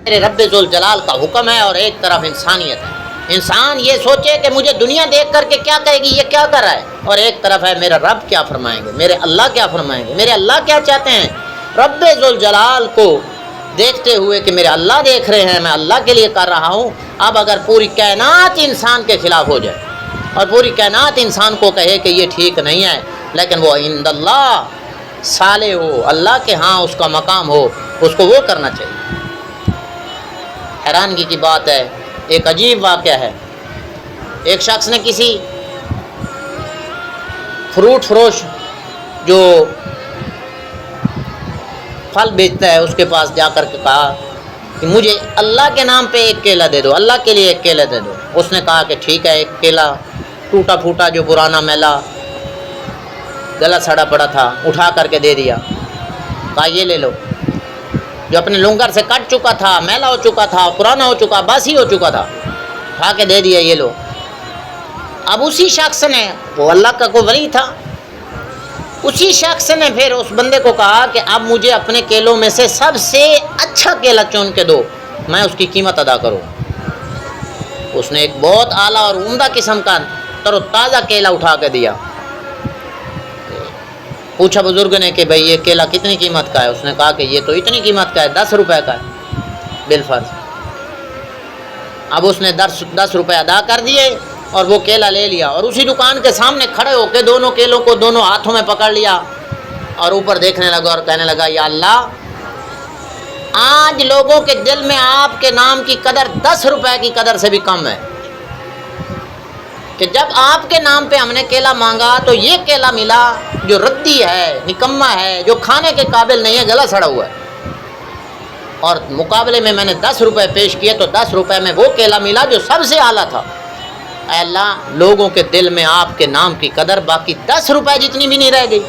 میرے رب ذوالجلال کا حکم ہے اور ایک طرف انسانیت ہے. انسان یہ سوچے کہ مجھے دنیا دیکھ کر کے کیا کہے گی، یہ کیا کر رہا ہے، اور ایک طرف ہے میرا رب کیا فرمائیں گے، میرے اللہ کیا فرمائیں گے، میرے اللہ کیا چاہتے ہیں. رب ذوالجلال کو دیکھتے ہوئے کہ میرے اللہ دیکھ رہے ہیں، میں اللہ کے لیے کر رہا ہوں. اب اگر پوری کائنات انسان کے خلاف ہو جائے اور پوری کائنات انسان کو کہے کہ یہ ٹھیک نہیں ہے، لیکن وہ عند اللہ صالح ہو، اللہ کے ہاں اس کا مقام ہو، اس کو وہ کرنا چاہیے. حیرانگی کی بات ہے، ایک عجیب واقعہ ہے. ایک شخص نے کسی فروٹ فروش جو پھل بیچتا ہے اس کے پاس جا کر کے کہا کہ مجھے اللہ کے نام پہ ایک کیلا دے دو، اللہ کے لیے ایک کیلا دے دو. اس نے کہا کہ ٹھیک ہے. ایک کیلا ٹوٹا پھوٹا جو پرانا میلا گلا سڑا پڑا تھا اٹھا کر کے دے دیا. کہا یہ لے لو. جو اپنے لنگر سے کٹ چکا تھا، میلا ہو چکا تھا، پرانا ہو چکا، باسی ہو چکا تھا، اٹھا کے دے دیا، یہ لو. اب اسی شخص نے، وہ اللہ کا کوئی ولی تھا، اسی شخص نے پھر اس بندے کو کہا کہ اب مجھے اپنے کیلوں میں سے سب سے اچھا کیلا چن کے دو، میں اس کی قیمت ادا کروں. اس نے ایک بہت اعلیٰ اور عمدہ قسم کا تر و تازہ کیلا اٹھا کے دیا. پوچھا بزرگ نے کہ بھئی یہ کیلا کتنی قیمت کا ہے؟ اس نے کہا کہ یہ تو اتنی قیمت کا ہے، 10 روپے کا ہے بالفرض. اب اس نے 10 روپے ادا کر دیے اور وہ کیلا لے لیا اور اسی دکان کے سامنے کھڑے ہو کے دونوں کیلوں کو دونوں ہاتھوں میں پکڑ لیا اور اوپر دیکھنے لگا اور کہنے لگا یا اللہ، آج لوگوں کے دل میں آپ کے نام کی قدر 10 روپے کی قدر سے بھی کم ہے کہ جب آپ کے نام پہ ہم نے کیلا مانگا تو یہ کیلا ملا جو ردی ہے، نکما ہے، جو کھانے کے قابل نہیں ہے، گلا سڑا ہوا ہے، اور مقابلے میں میں نے 10 روپے پیش کیے تو 10 روپے میں وہ کیلا ملا جو سب سے اعلیٰ تھا. اے اللہ، لوگوں کے دل میں آپ کے نام کی قدر باقی 10 روپے جتنی بھی نہیں رہ گئی.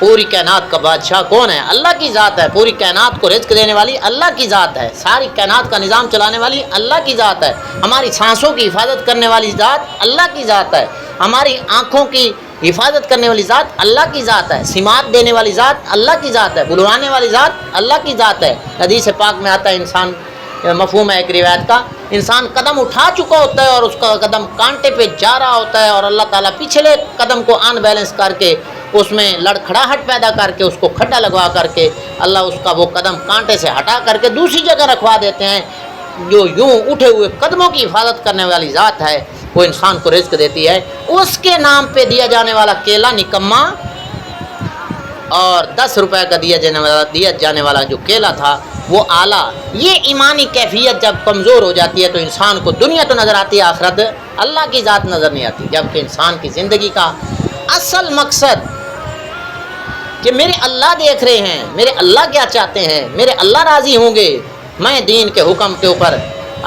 پوری کائنات کا بادشاہ کون ہے؟ اللہ کی ذات ہے. پوری کائنات کو رزق دینے والی اللہ کی ذات ہے. ساری کائنات کا نظام چلانے والی اللہ کی ذات ہے. ہماری سانسوں کی حفاظت کرنے والی ذات اللہ کی ذات ہے. ہماری آنکھوں کی حفاظت کرنے والی ذات اللہ کی ذات ہے. سماعت دینے والی ذات اللہ کی ذات ہے. بلوانے والی ذات اللہ کی ذات ہے. حدیث پاک میں آتا ہے، انسان مفہوم ہے ایک روایت کا، انسان قدم اٹھا چکا ہوتا ہے اور اس کا قدم کانٹے پہ جا رہا ہوتا ہے اور اللہ تعالیٰ پچھلے قدم کو ان بیلنس کر کے اس میں لڑکھڑاہٹ پیدا کر کے اس کو کھڈا لگوا کر کے اللہ اس کا وہ قدم کانٹے سے ہٹا کر کے دوسری جگہ رکھوا دیتے ہیں. جو یوں اٹھے ہوئے قدموں کی حفاظت کرنے والی ذات ہے وہ انسان کو رزق دیتی ہے. اس کے نام پہ دیا جانے والا کیلا نکما اور 10 روپے کا دیا جانے والا جو کیلا تھا وہ اعلیٰ. یہ ایمانی کیفیت جب کمزور ہو جاتی ہے تو انسان کو دنیا تو نظر آتی ہے، آخرت اللہ کی ذات نظر نہیں آتی. جبکہ انسان کی زندگی کا اصل مقصد کہ میرے اللہ دیکھ رہے ہیں، میرے اللہ کیا چاہتے ہیں، میرے اللہ راضی ہوں گے، میں دین کے حکم کے اوپر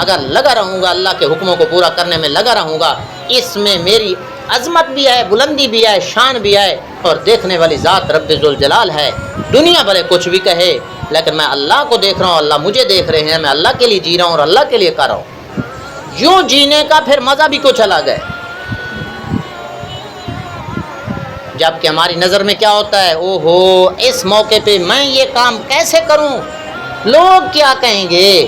اگر لگا رہوں گا، اللہ کے حکموں کو پورا کرنے میں لگا رہوں گا، اس میں میری عظمت بھی ہے، بلندی بھی ہے، شان بھی ہے، اور دیکھنے والی ذات رب ذوالجلال ہے. دنیا بھلے کچھ بھی کہے لیکن میں اللہ کو دیکھ رہا ہوں، اللہ مجھے دیکھ رہے ہیں، میں اللہ کے لیے جی رہا ہوں اور اللہ کے لیے کر رہا ہوں. یوں جینے کا پھر مزہ بھی کچھ الگ ہے. جبکہ ہماری نظر میں کیا ہوتا ہے، او ہو اس موقع پہ میں یہ کام کیسے کروں، لوگ کیا کہیں گے.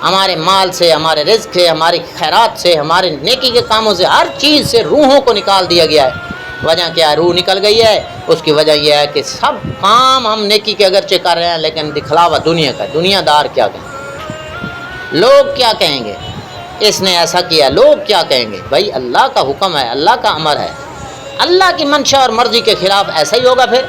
ہمارے مال سے، ہمارے رزق سے، ہماری خیرات سے، ہمارے نیکی کے کاموں سے، ہر چیز سے روحوں کو نکال دیا گیا ہے. وجہ کیا ہے؟ روح نکل گئی ہے. اس کی وجہ یہ ہے کہ سب کام ہم نیکی کے اگرچہ کر رہے ہیں لیکن دکھلاوا دنیا کا. دنیا دار کیا کہیں، لوگ کیا کہیں گے، اس نے ایسا کیا، لوگ کیا کہیں گے. بھائی اللہ کا حکم ہے، اللہ کا امر ہے، اللہ کی منشا اور مرضی کے خلاف ایسا ہی ہوگا. پھر